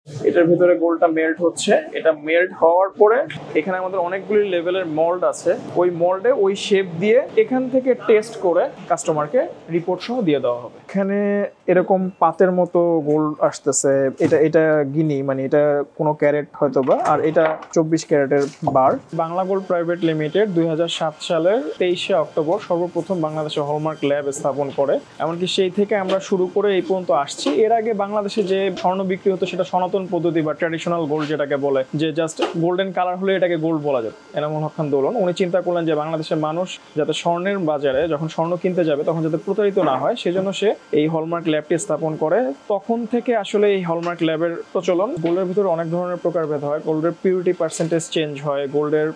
এটার ভিতরে গোল্ডটা মেল্ট হচ্ছে। এটা মেল্ট হওয়ার পরে এখানে আমাদের অনেকগুলি লেভেলের মোল্ড আছে। ওই মোল্ডে ওই শেপ দিয়ে এখান থেকে টেস্ট করে কাস্টমারকে রিপোর্ট সহ দিয়ে দেওয়া হবে। এখানে এরকম পাতের মতো গোল্ড আসতেছে। এটা এটা গিনি, মানে এটা কোনো ক্যারেট হয়তো বা, আর এটা 24 ক্যারেটের বার। বাংলা গোল্ড প্রাইভেট লিমিটেড 2007 সালের 23শে অক্টোবর সর্বপ্রথম বাংলাদেশে হলমার্ক ল্যাব স্থাপন করে। এমনকি সেই থেকে আমরা শুরু করে এই পর্যন্ত আসছি। এর আগে বাংলাদেশে যে স্বর্ণ বিক্রি হতো সেটা সনাতন পদ্ধতি বা ট্র্যাডিশনাল গোল্ড যেটাকে বলে, যে জাস্ট গোল্ডেন কালার হলে এটাকে গোল্ড বলা যেত। এনামুল হক খান দোলন উনি চিন্তা করলেন যে বাংলাদেশের মানুষ যাতে স্বর্ণের বাজারে যখন স্বর্ণ কিনতে যাবে তখন যাতে প্রতারিত না হয়, সেজন্য সে এই হলমার্ক ল্যাবটি স্থাপন করে। তখন থেকে আসলে এই হলমার্ক ল্যাবের প্রচলন। গোল্ডের ভিতরে অনেক ধরনের প্রকারভেদ হয়। গোল্ডের পিউরিটি পার্সেন্টেজ চেঞ্জ হয়। গোল্ডের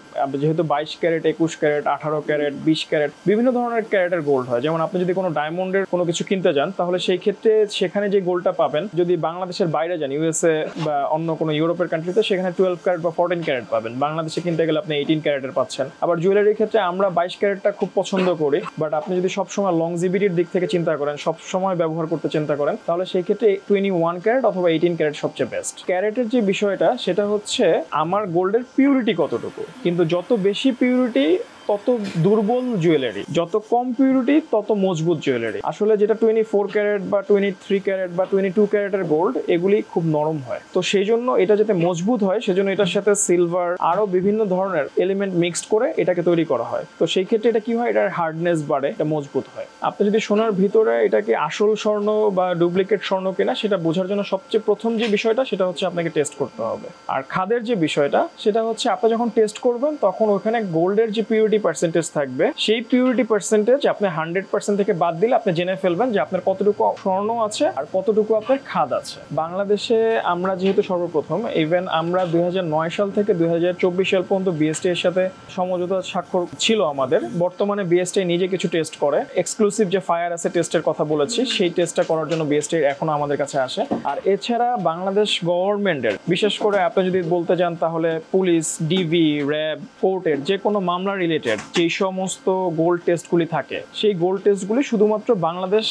যেহেতু 22 ক্যারেট, 21 ক্যারেট, 18 ক্যারেট, 20 ক্যারেট বিভিন্ন ধরনের ক্যারেটের গোল্ড হয়। যেমন আপনি যদি কোনো ডায়মন্ডের কোনো কিছু কিনতে যান তাহলে সেই ক্ষেত্রে সেখানে যে গোল্ডটা পাবেন, যদি বাংলাদেশের বাইরে যান ইউএসএ বা অন্য কোনো ইউরোপের কান্ট্রিতে, সেখানে 12 ক্যারেট বা 14 ক্যারেট পাবেন। বাংলাদেশে কিনতে গেলে আপনি 18 ক্যারেটের পাচ্ছেন। আবার জুয়েলারির ক্ষেত্রে আমরা 22 ক্যারেটটা খুব পছন্দ করি, বাট আপনি যদি সবসময় লংজিভিটির দিক থেকে চিন্তা করেন, সবসময় ব্যবহার করতে চিন্তা করেন, তাহলে সেই ক্ষেত্রে 21 ক্যারেট অথবা 18 ক্যারেট সবচেয়ে বেস্ট। ক্যারেটের যে বিষয়টা সেটা হচ্ছে আমার গোল্ডের পিউরিটি কতটুকু, কিন্তু যত বেশি পিউরিটি তত দুর্বল জুয়েলারি, যত কম পিউরিটি তত মজবুত জুয়েলারি। আসলে যেটা 24 ক্যারেট বা 23 ক্যারেট বা 22 ক্যারেটের গোল্ড, এগুলি খুব নরম হয়। তো সেই জন্য এটা যাতে মজবুত হয় সেজন্য এটার সাথে সিলভার আরো বিভিন্ন ধরনের এলিমেন্ট মিক্সড করে এটাকে তৈরি করা হয়। তো সেই ক্ষেত্রে এটা কি হয়, এটার হার্ডনেস বাড়ে, এটা মজবুত হয়। আপনি যদি সোনার ভিতরে এটাকে আসল স্বর্ণ বা ডুপ্লিকেট স্বর্ণ কিনা সেটা বোঝার জন্য সবচেয়ে প্রথম যে বিষয়টা সেটা হচ্ছে আপনাকে টেস্ট করতে হবে। আর খাদের যে বিষয়টা সেটা হচ্ছে আপনি যখন টেস্ট করবেন তখন ওখানে গোল্ডের যে পিউরিটি পার্সেন্টেজ থাকবে, সেই পিউরিটি পার্সেন্টেজ আপনি 100% থেকে বাদ দিলে আপনি জেনে ফেলবেন যে আপনার কতটুকু স্বর্ণ আছে আর কতটুকু আপনার খাদ আছে। বাংলাদেশে আমরা যেহেতু সর্বপ্রথম, ইভেন আমরা 2009 সাল থেকে 2024 সাল পর্যন্ত বিএসটি এর সাথে সমঝোতা স্বাক্ষর ছিল আমাদের। বর্তমানে বিএসটি নিজে কিছু টেস্ট করে, এক্সক্লুসিভ যে ফায়ার আছে টেস্টের কথা বলেছি, সেই টেস্টটা করার জন্য বিএসটি এখনো আমাদের কাছে আসে। আর এছাড়া বাংলাদেশ গভর্নমেন্টের, বিশেষ করে আপনি যদি বলতে যান তাহলে পুলিশ, ডিবি, র্যাব, কোর্টের যে কোনো মামলা রিলেটেড যেই সমস্ত গোল্ড টেস্টগুলি থাকে, সেই গোল্ড টেস্টগুলি শুধুমাত্র বাংলাদেশ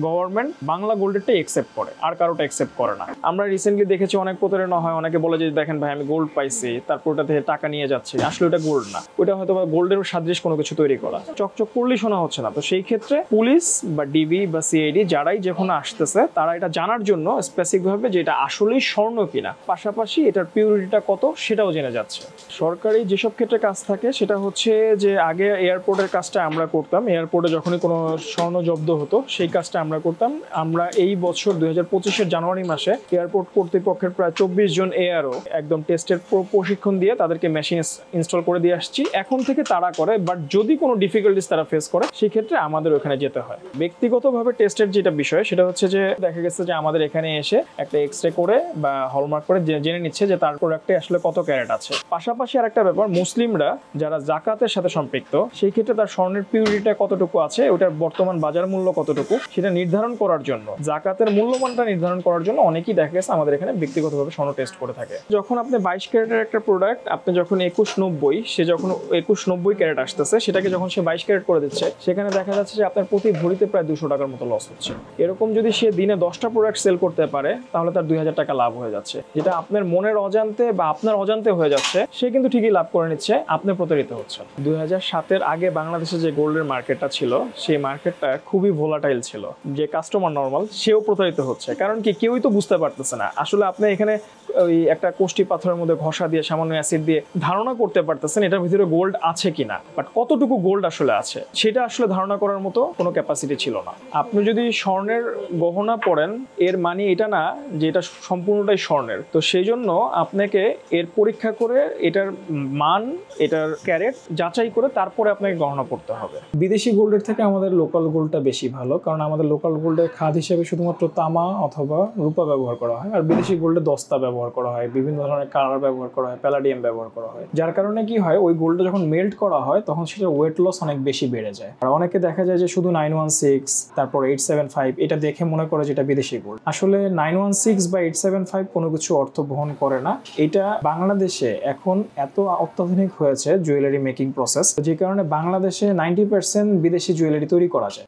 গভর্নমেন্ট বাংলা গোল্ডেরটা একসেপ্ট করে, আর কারোটা একসেপ্ট করে না। আমরা রিসেন্টলি দেখেছি অনেক প্রতারণা হয়। অনেকে বলে যে দেখেন ভাই আমি গোল্ড পাইছি, তারপর ওটা থেকে টাকা নিয়ে যাচ্ছি, আসলে ওটা গোল্ড না, ওটা হয়তো বা গোল্ডের সাদৃশ কোনো কিছু তৈরি করা, চকচক করলেই শোনা হচ্ছে না। তো সেই ক্ষেত্রে পুলিশ বা ডিবি বা সিআইডি যারাই যখন আসতেছে তারা এটা জানার জন্য স্পেসিফিকভাবে যে এটা আসলেই স্বর্ণ কিনা, পাশাপাশি এটার পিউরিটিটা কত সেটাও জেনে যাচ্ছে। সরকারি যেসব ক্ষেত্রে কাজ থাকে সেটা হচ্ছে যে আগে এয়ারপোর্টের কাজটা আমরা করতাম। এয়ারপোর্টে যখনই কোনো স্বর্ণ জব্দ হতো সেই কাজটা আমরা করতাম। আমরা এই বছর 2025-এর জানুয়ারি মাসে এয়ারপোর্ট কর্তৃপক্ষের প্রায় 24 জন এআরও একদম টেস্টের প্রশিক্ষণ দিয়ে তাদেরকে মেশিন ইনস্টল করে দিয়ে আসছি। এখন থেকে তারা করে, বাট যদি কোনো ডিফিকাল্টিস তারা ফেস করে সেই ক্ষেত্রে আমাদের ওখানে যেতে হয়। ব্যক্তিগতভাবে টেস্টের যেটা বিষয় সেটা হচ্ছে যে দেখা গেছে যে আমাদের এখানে এসে একটা এক্সরে করে বা হলমার্ক করে জেনে নিচ্ছে যে তার প্রোডাক্টে আসলে কত ক্যারেট আছে। পাশাপাশি আর একটা ব্যাপার, মুসলিমরা যারা জাকাতের সাথে সম্পৃক্ত, সেই ক্ষেত্রে তার স্বর্ণের পিউরিটিটা কতটুকু আছে, ওটার বর্তমান বাজার মূল্য কতটুকু সেটা নির্ধারণ করার জন্য, জাকাতের মূল্যমানটা নির্ধারণ করার জন্য অনেকেই দেখা গেছে আমাদের এখানে ব্যক্তিগতভাবে স্বর্ণ টেস্ট করে থাকে। যখন আপনি 22 ক্যারেটের একটা প্রোডাক্ট আপনি যখন 2190, সে যখন 2190 ক্যারেট আসতেছে সেটাকে যখন সে 22 ক্যারেট করে দিচ্ছে, সেখানে দেখা যাচ্ছে যে আপনার প্রতি ভরিতে প্রায় 200 টাকার মতো লস হচ্ছে। এরকম যদি সে দিনে 10টা প্রোডাক্ট সেল করতে পারে তাহলে তার 2000 টাকা লাভ হয়ে যাচ্ছে, যেটা আপনার মনের অজান্তে বা আপনার অজান্তে হয়ে যাচ্ছে। সে কিন্তু ঠিকই লাভ করে নিচ্ছে, আপনি প্রতারিত হচ্ছেন। 2007-এর আগে বাংলাদেশে যে গোল্ডের মার্কেটটা ছিল সেই মার্কেটটা খুবই ভোলাটাইল ছিল। যে কাস্টমার নর্মাল সেও প্রতারিত হচ্ছে, কারণ কি কেউই তো বুঝতে পারতেছে না আসলে আপনি এখানে ওই একটা কোষ্টি পাথরের মধ্যে ঘষা দিয়ে সামান্য অ্যাসিড দিয়ে ধারণা করতে পারতেছেন এটার ভিতরে গোল্ড আছে কিনা, বাট কতটুকু গোল্ড আসলে আছে সেটা আসলে ধারণা করার মতো কোনো ক্যাপাসিটি ছিল না। আপনি যদি স্বর্ণের গহনা পরেন এর মানে এটা না যে এটা সম্পূর্ণটাই স্বর্ণের। তো সেই জন্য আপনাকে এর পরীক্ষা করে এটার মান, এটার ক্যারেট যাচাই করে তারপরে আপনাকে গহনা পড়তে হবে। বিদেশি গোল্ডের থেকে আমাদের লোকাল গোল্ডটা বেশি ভালো, কারণ আমাদের লোকাল গোল্ডের খাদ হিসেবে শুধুমাত্র তামা অথবা রূপা ব্যবহার করা হয়, আর বিদেশি গোল্ডে দস্তা ব্যবহার করা হয়, বিভিন্ন ধরনের কালার ব্যবহার করা হয়, প্যালাডিয়াম ব্যবহার করা হয়, যার কারণে কি হয় ওই গোল্ডটা যখন মেল্ট করা হয় তখন সেটার ওয়েট লস অনেক বেশি বেড়ে যায়। আর অনেকে দেখা যায় যে শুধু 916 তারপর 875 এটা দেখে মনে করে যেটা বিদেশি গোল্ড। আসলে 916 বা 875 কোনো কিছু অর্থ বহন করে না। এটা বাংলাদেশে এখন এত অত্যাধুনিক হয়েছে জুয়েলারি মেকিং প্রসেস, যে কারণে বাংলাদেশে 90% বিদেশি জুয়েলারি তৈরি করা যায়।